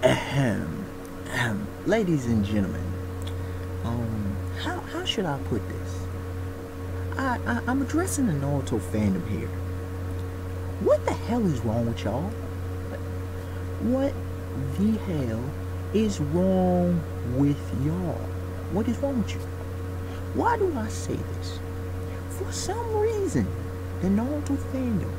Ahem. Ladies and gentlemen, how should I put this? I'm addressing the Naruto fandom here. What the hell is wrong with y'all? What the hell is wrong with y'all? What is wrong with you? Why do I say this? For some reason, the Naruto fandom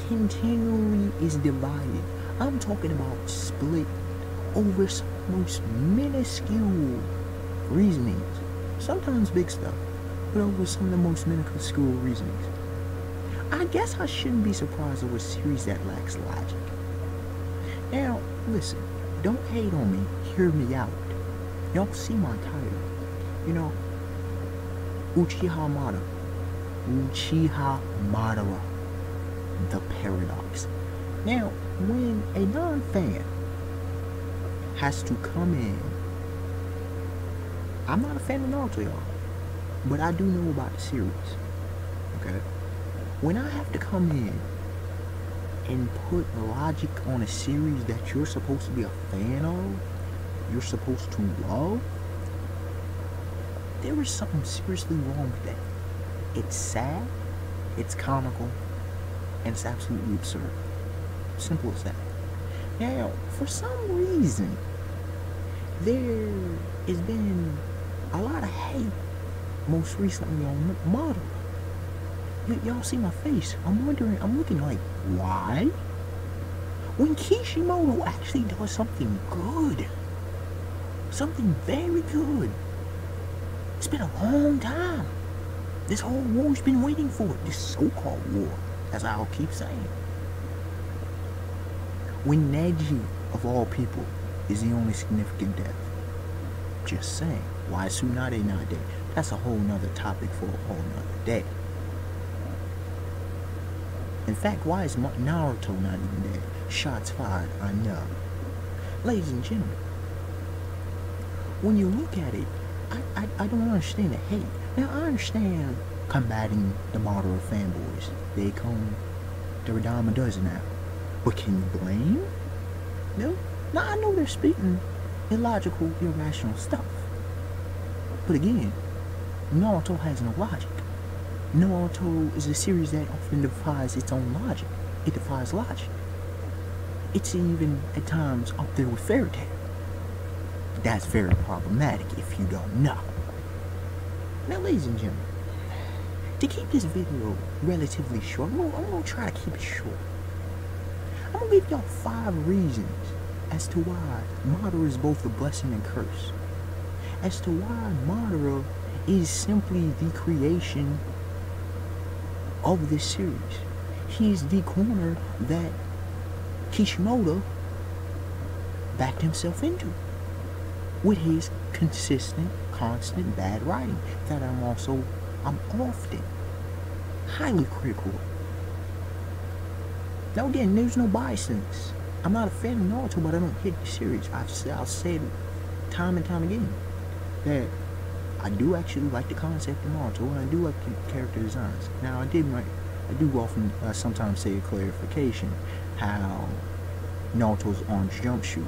continually is divided. I'm talking about split over some most minuscule reasonings. Sometimes big stuff, but over some of the most minuscule reasonings. I guess I shouldn't be surprised over a series that lacks logic. Now, listen, don't hate on me, hear me out. Y'all see my title. You know, Uchiha Madara. Uchiha Madara. The Paradox. Now, when a non-fan has to come in, I'm not a fan of Naruto, y'all, but I do know about the series, okay? When I have to come in and put logic on a series that you're supposed to be a fan of, you're supposed to love, there is something seriously wrong with that. It's sad, it's comical, and it's absolutely absurd. Simple as that. Now, for some reason, there has been a lot of hate, most recently on Madara. Y'all see my face. I'm wondering, I'm looking like, why? When Kishimoto actually does something good. Something very good. It's been a long time. This whole war's been waiting for it. This so-called war, as I'll keep saying. When Neji, of all people, is the only significant death. Just saying. Why is Tsunade not dead? That's a whole nother topic for a whole nother day. In fact, why is Naruto not even dead? Shots fired, I know. Ladies and gentlemen, when you look at it, I don't understand the hate. Now, I understand combating the Madara fanboys. They come, they're a dime a dozen now. But can you blame? No? Now, I know they're speaking illogical, irrational stuff. But again, Naruto has no logic. Naruto is a series that often defies its own logic. It defies logic. It's even, at times, up there with Fairy Tail. That's very problematic if you don't know. Now, ladies and gentlemen, to keep this video relatively short, I'm going to try to keep it short. I'm going to give y'all 5 reasons as to why Madara is both a blessing and curse. As to why Madara is simply the creation of this series. He's the corner that Kishimoto backed himself into with his consistent, constant bad writing that I'm often highly critical of. Now again, there's no bias in this. I'm not a fan of Naruto, but I don't hate the series. I'll say it time and time again that I do actually like the concept of Naruto, and I do like the character designs. Now, I do often sometimes say a clarification how Naruto's orange jumpsuit.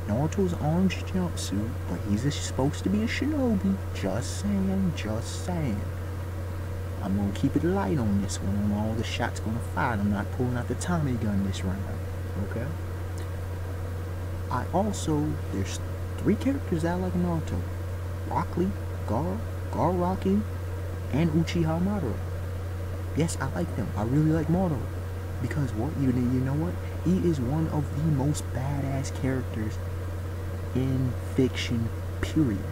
Naruto's orange jumpsuit, but he's supposed to be a shinobi. Just saying, just saying. I'm gonna keep it light on this one. On all the shots gonna fire. I'm not pulling out the Tommy gun this round. Okay. There's 3 characters I like in Naruto: Rock Lee, Gar Rocky, and Uchiha Madara. Yes, I like them. I really like Madara. Because what? You know what? He is one of the most badass characters in fiction, period.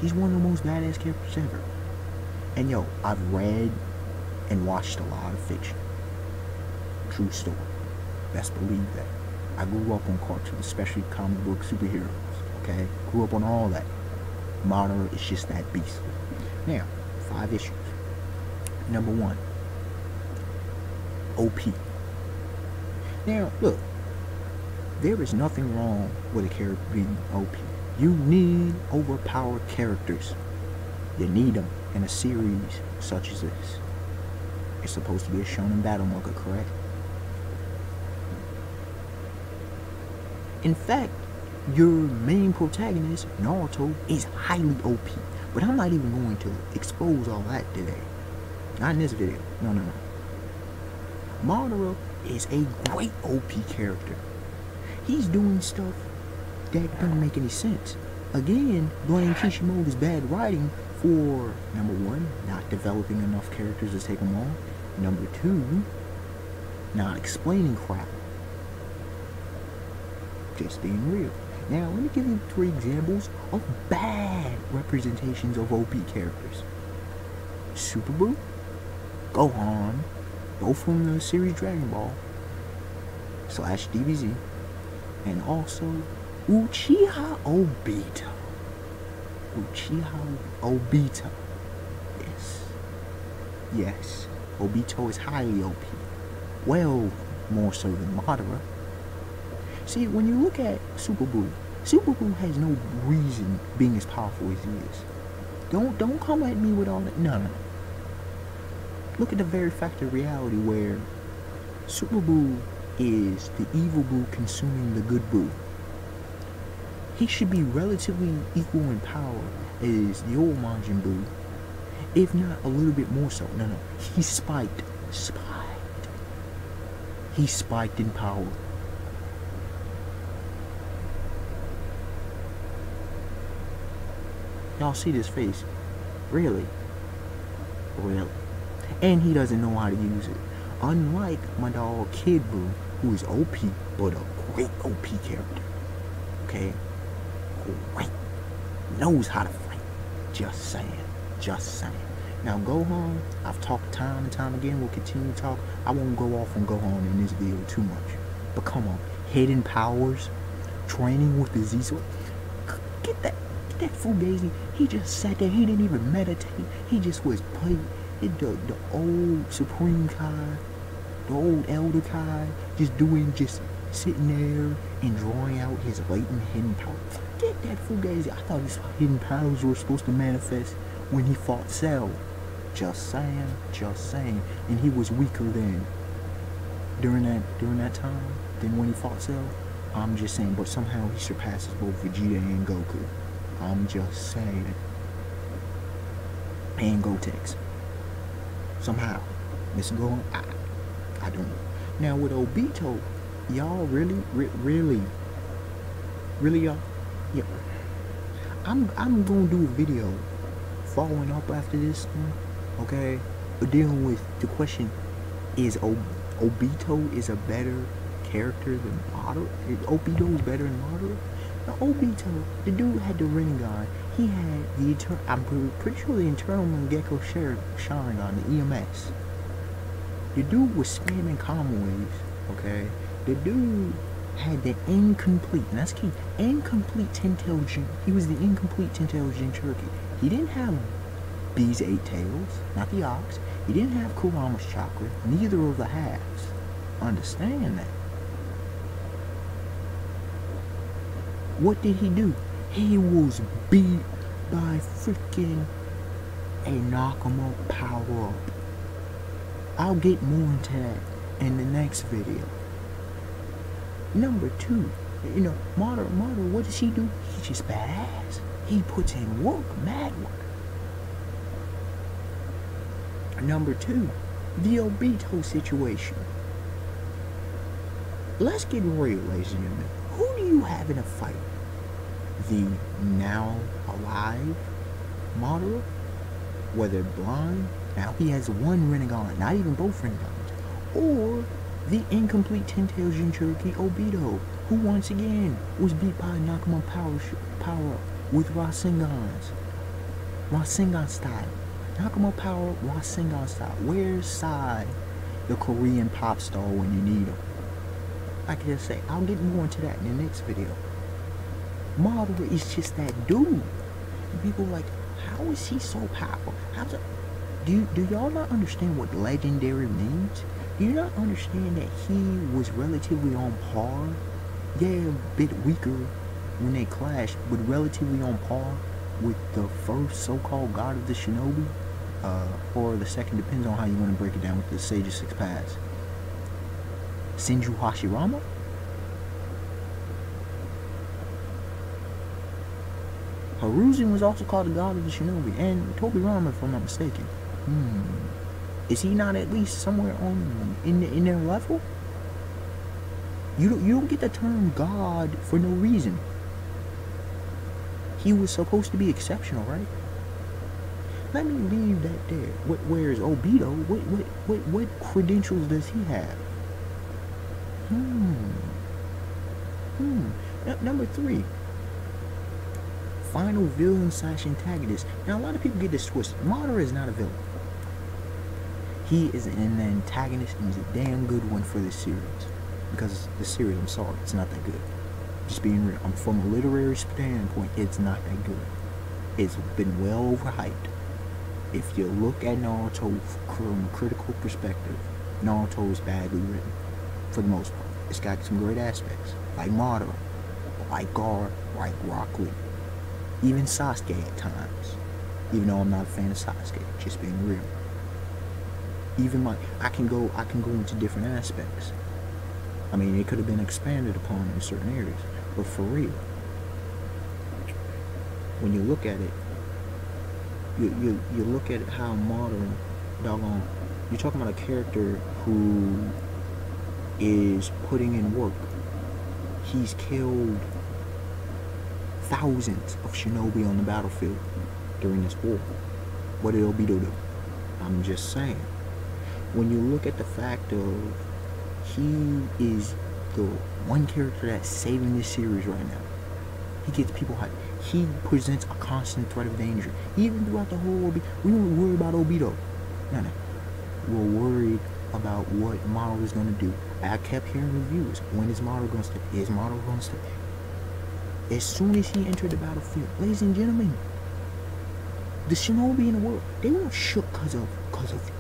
He's one of the most badass characters ever. And yo, I've read and watched a lot of fiction. True story. Best believe that. I grew up on cartoons, especially comic book superheroes. Okay? Grew up on all that. Madara is just that beast. Now, 5 issues. Number 1. OP. Now, look. There is nothing wrong with a character being OP. You need overpowered characters. You need them in a series such as this. It's supposed to be a shonen battle manga, correct? In fact, your main protagonist, Naruto, is highly OP. But I'm not even going to expose all that today. Not in this video. No, no, no. Madara is a great OP character. He's doing stuff that don't make any sense. Again, blame Kishimoto's bad writing for, number one, not developing enough characters to take them on. Number two, not explaining crap. Just being real. Now, let me give you 3 examples of bad representations of OP characters. Super Buu, Gohan, both from the series Dragon Ball / DBZ, and also Uchiha Obito. Uchiha Obito. Yes. Yes. Obito is highly OP. Well, more so than Madara. See, when you look at Super Buu has no reason being as powerful as he is. Don't come at me with all that. No, no. Look at the very fact of reality where Super Buu is the evil Buu consuming the good Buu. He should be relatively equal in power as the old Majin Buu, if not a little bit more so. No, no. He's spiked. He's spiked in power. Y'all see this face? Really? Really? And he doesn't know how to use it. Unlike my dog Kid Buu, who is OP, but a great OP character. Okay? Great. Knows how to fight. Just saying. Just saying. Now Gohan, I've talked time and time again, we'll continue to talk. I won't go off on Gohan in this video too much. But come on. Hidden powers. Training with the Z-Sword. Get that Fugazi, he just sat there, he didn't even meditate, he just was playing the old Supreme Kai, the old Elder Kai, just sitting there and drawing out his latent hidden power. Get that Fugazi. I thought his hidden powers were supposed to manifest when he fought Cell. Just saying, and he was weaker then, during that time, than when he fought Cell. I'm just saying, but somehow he surpasses both Vegeta and Goku. I'm just saying. And Gotex. Somehow. Mr. Gohan, I don't know. Now with Obito, y'all really y'all? Yeah. I'm gonna do a video following up after this one, okay? But dealing with the question, is Obito is a better character than Madara? Obito is better than Madara? Now, Obito, the dude had the Rinnegan. He had the I'm pretty sure the Internal Mangekyo Sharingan, the EMS. The dude was spamming combo waves, okay? The dude had the incomplete, and that's key, incomplete 10-tail Jin. He was the incomplete 10-tail Jinchuriki. He didn't have B's 8 tails, not the ox. He didn't have Kurama's chakra, neither of the halves. Understand that. What did he do? He was beat by freaking a knock-em-up power-up. I'll get more into that in the next video. Number 2, you know, Madara, what does he do? He's just badass. He puts in work, mad work. Number 2, the Obito situation. Let's get real, ladies and gentlemen. Who do you have in a fight? The now alive Madara? Whether blind, now he has one Rinnegan, not even both Rinnegans. Or the incomplete 10-tail Jinchuriki Obito, who once again was beat by a Nakama power with Rasengan style. Nakama power, Rasengan style. Where's Sai, the Korean pop star, when you need him? Like I just say, I'll get more into that in the next video. Madara is just that dude. And people are like, how is he so powerful? Do y'all not understand what legendary means? Do you not understand that he was relatively on par? Yeah, a bit weaker when they clashed, but relatively on par with the first so-called god of the shinobi, or the second, depends on how you want to break it down with the Sage of Six Paths. Senju Hashirama? Hiruzen was also called the god of the shinobi, and Tobirama, if I'm not mistaken. Is he not at least somewhere on in their level? You don't get the term god for no reason. He was supposed to be exceptional, right? Let me leave that there. Where's Obito? What credentials does he have? Number 3. Final villain / antagonist. Now a lot of people get this twisted. Madara is not a villain. He is an antagonist, and he's a damn good one for this series. Because the series, I'm sorry, it's not that good. Just being real. From a literary standpoint, it's not that good. It's been well overhyped. If you look at Naruto from a critical perspective, Naruto is badly written, for the most part. It's got some great aspects, like Madara, like Gar, like Rock Lee, even Sasuke at times. Even though I'm not a fan of Sasuke, just being real. Even I can go into different aspects. I mean, it could have been expanded upon in certain areas, but for real, when you look at it, you look at how modern, doggone, you're talking about a character who is putting in work. He's killed thousands of shinobi on the battlefield during this war. What did Obito do? I'm just saying. When you look at the fact of he is the one character that's saving this series right now. He gets people hyped. He presents a constant threat of danger. Even throughout the whole Obito. We weren't worried about Obito. No. We're worried about what Madara is going to do. I kept hearing reviews. When is Madara going to step? Is Madara going to step? As soon as he entered the battlefield, ladies and gentlemen, the shinobi in the world, they weren't shook because of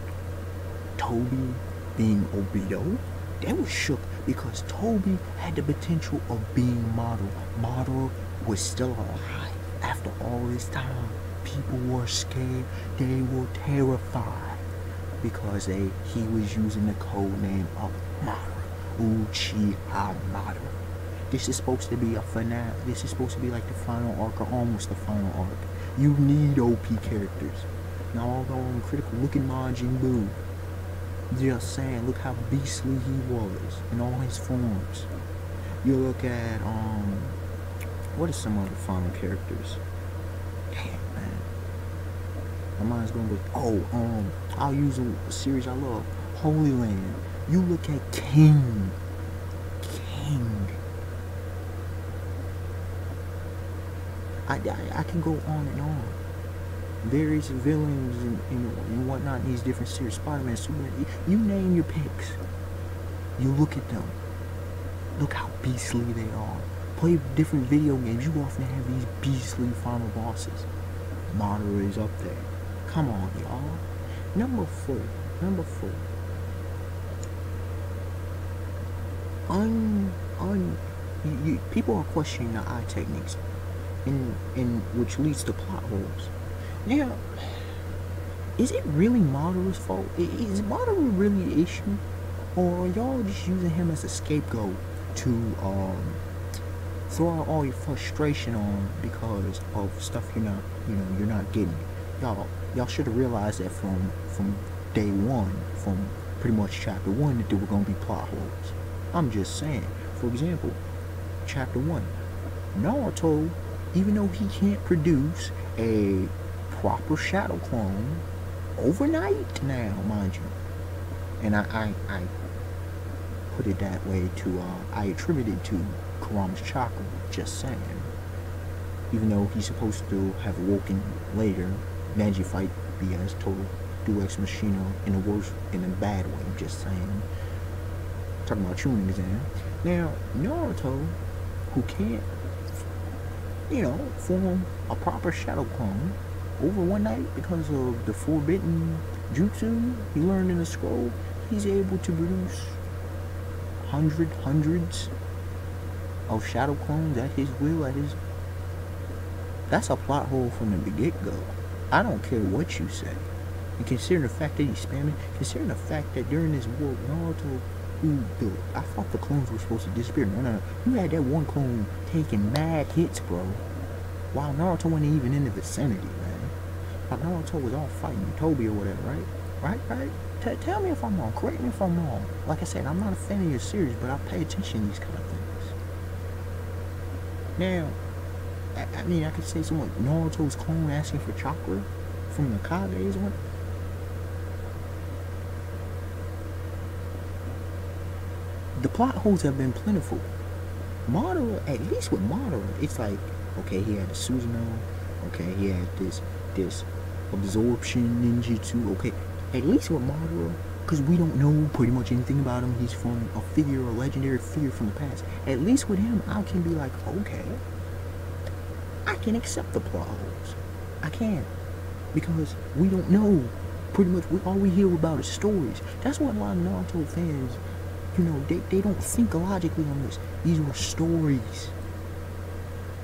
Toby being Obito. They were shook because Toby had the potential of being Madara. Madara was still alive after all this time. People were scared. They were terrified because he was using the code name of Madara. Uchiha Madara. This is supposed to be a finale. This is supposed to be like the final arc, or almost the final arc. You need OP characters. Now, although I'm critical, look at Majin Buu. Just saying, look how beastly he was in all his forms. You look at, what are some other final characters? Damn, man. My mind's going to go, I'll use a series I love, Holy Land. You look at King. I can go on and on. Various villains and whatnot in these different series. Spider-Man, Superman, you name your picks. You look at them. Look how beastly they are. Play different video games. You often have these beastly final bosses. Madara is up there. Come on, y'all. Number 4. People are questioning the eye techniques, in which leads to plot holes. Now, is it really Madara's fault? Is Madara really the issue? Or are y'all just using him as a scapegoat to throw out all your frustration on because of stuff you're not getting? Y'all should have realized that from day one, from pretty much chapter 1, that there were going to be plot holes. I'm just saying. For example, chapter 1, Naruto, even though he can't produce a proper shadow clone overnight now, mind you, and I put it that way I attribute it to Kurama's chakra, just saying. Even though he's supposed to have awoken later, Magifight BS, total do ex machina in a bad way, just saying. Talking about tuning exam. Now, Naruto, who can't, form a proper shadow clone over one night because of the forbidden jutsu he learned in the scroll, he's able to produce hundreds of shadow clones at his will, That's a plot hole from the get-go. I don't care what you say. And considering the fact that he's spamming, considering the fact that during this war, Naruto, I thought the clones were supposed to disappear. No. You had that one clone taking mad hits, bro. while Naruto wasn't even in the vicinity, man. Like Naruto was all fighting Toby or whatever, right? Right? Tell me if I'm wrong. Correct me if I'm wrong. Like I said, I'm not a fan of your series, but I pay attention to these kind of things. Now, I mean, I could say someone Naruto's clone asking for chakra from the Kages. What? The plot holes have been plentiful. Madara, at least with Madara, it's like, okay, he had the Susanoo, okay, he had this absorption ninjutsu, okay. At least with Madara, because we don't know pretty much anything about him, he's from a legendary figure from the past. At least with him, I can be like, okay, I can accept the plot holes. I can. Because we don't know. Pretty much, all we hear about is stories. That's what a lot of Naruto fans, you know, they don't think logically on this. These were stories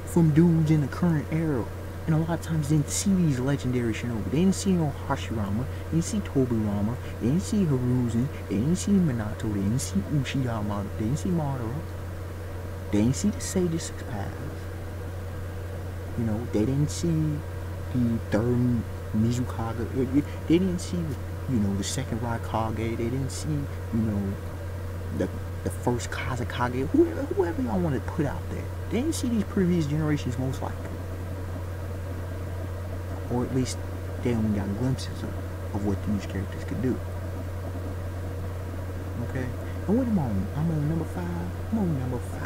from dudes in the current era. And a lot of times they didn't see these legendary shinobi. They didn't see no Hashirama, they didn't see Tobirama, they didn't see Hiruzen, they didn't see Minato, they didn't see Uchiha, they didn't see Madara, they didn't see the Sage Six Paths. You know, they didn't see the third Mizukage, they didn't see, you know, the second Raikage, they didn't see, you know, the first Kazekage, whoever y'all want to put out there. They didn't see these previous generations most likely. Or at least they only got glimpses of what these characters could do. Okay? And what am I on? I'm on number 5. I'm on number 5.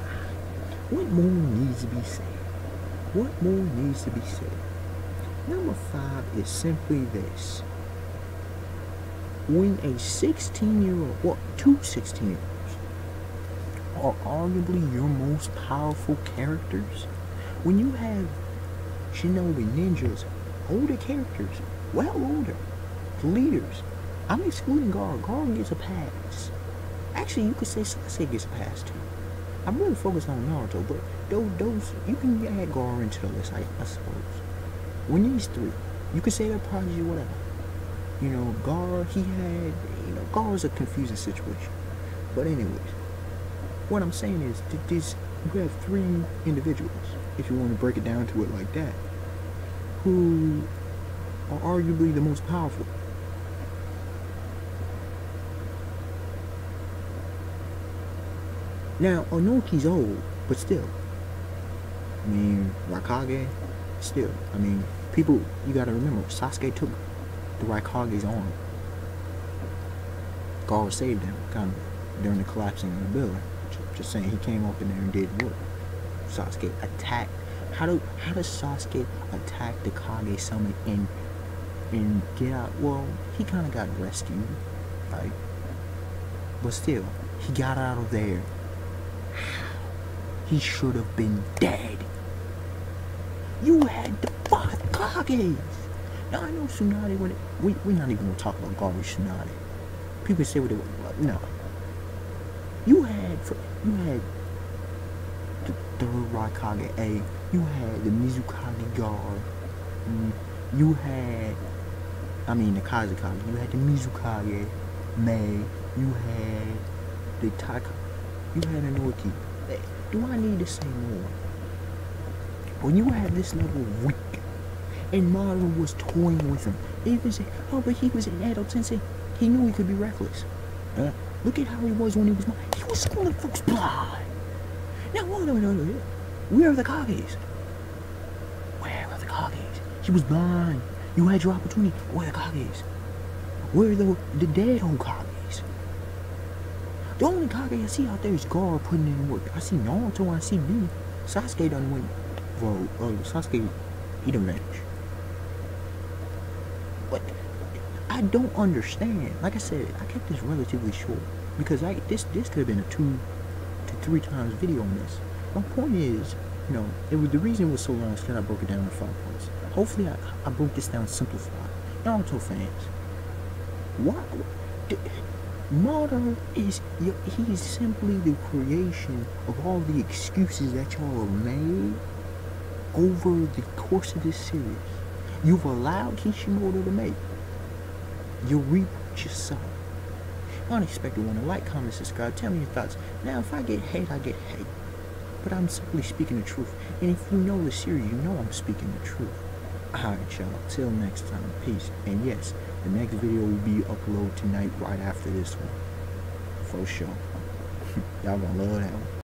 What more needs to be said? What more needs to be said? Number 5 is simply this. When a 16-year-old, well, two 16-year-olds are arguably your most powerful characters, when you have shinobi ninjas, older characters, well older, leaders. I'm excluding Gar. Gar gets a pass. Actually, you could say Sasuke gets a pass too. I'm really focused on Naruto, but those you can add Gar into the list, I suppose. When these three, you could say they're prodigy, whatever. You know, Gar, Gar's a confusing situation. But anyways, what I'm saying is, you have three individuals, if you want to break it down to it like that, who are arguably the most powerful. Now, Onoki's old, but still. I mean, Raikage, still. I mean, people, you gotta remember, Sasuke took the Raikage's arm. Gar saved him, kind of, during the collapsing of the building. Just saying, he came up in there and did work. Sasuke attacked. How does Sasuke attack the Kage Summit and get out? Well, he kind of got rescued, right? But still, he got out of there. He should have been dead. You had the 5 Kages. Now I know Tsunade when we're not even gonna talk about garbage Tsunade. People say what they want. No. You had the third Raikage A. You had the Mizukage Gar. You had, I mean, the Kazekage. You had the Mizukage Mei. You had the Taka. You had Inoki. Do I need to say more? When you have this level of weak, and Madara was toying with him, they even say, oh, but he was an adult sensei. He knew he could be reckless. Look at how he was when he was he was schooling folks blind. Now, no. Where are the Kages? Where are the Kages? He was blind. You had your opportunity. Where are the Kages? Where are the dead Hokages? The only Kage I see out there is Gar putting in work. I see Naruto, I see B. Sasuke done went. Well, Sasuke, he done vanished. But I don't understand. Like I said, I kept this relatively short because this could have been a 2 to 3 times video on this. My point is, you know, the reason it was so long is because I broke it down in 5 points. Hopefully, I broke this down simplified. Naruto fans, why? Madara he's simply the creation of all the excuses that y'all have made over the course of this series. You've allowed Kishimoto to make. You reap what you sow. Unexpected one. Like, comment, subscribe. Tell me your thoughts. Now, if I get hate, I get hate. but I'm simply speaking the truth. And if you know the series, you know I'm speaking the truth. Alright, y'all. Till next time. Peace. And yes, the next video will be uploaded tonight right after this one. For sure. Y'all gonna love that one.